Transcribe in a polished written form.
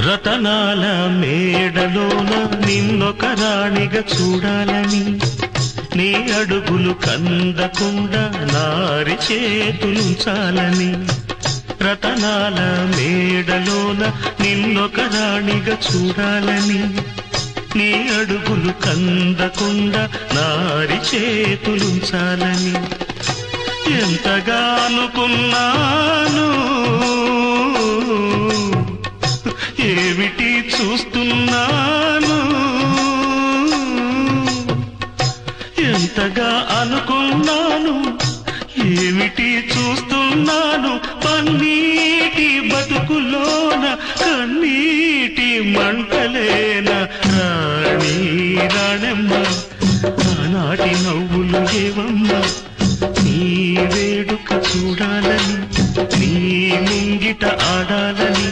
రతనాల మేడలోన నిన్నొక రాణిగా చూడాలని, నీ అడుగులు కందకుండా నారి చేతులుంచాలని. రతనాల మేడలోన నిన్నొక రాణిగా చూడాలని, నీ అడుగులు కందకుండా నారి చేతులుంచాలని. ఎంతగా అనుకున్నాను, ఏమిటి చూస్తున్నాను. ఎంతగా అనుకున్నాను, ఏమిటి చూస్తున్నాను. పన్నీటి బతుకులోన కన్నీటి మంటలేన రాణి రాణమ్మ. ఆనాటి నవ్వులు ఏవమ్మ, నీ వేడుక చూడాలని, నీ ముంగిట ఆడాలని.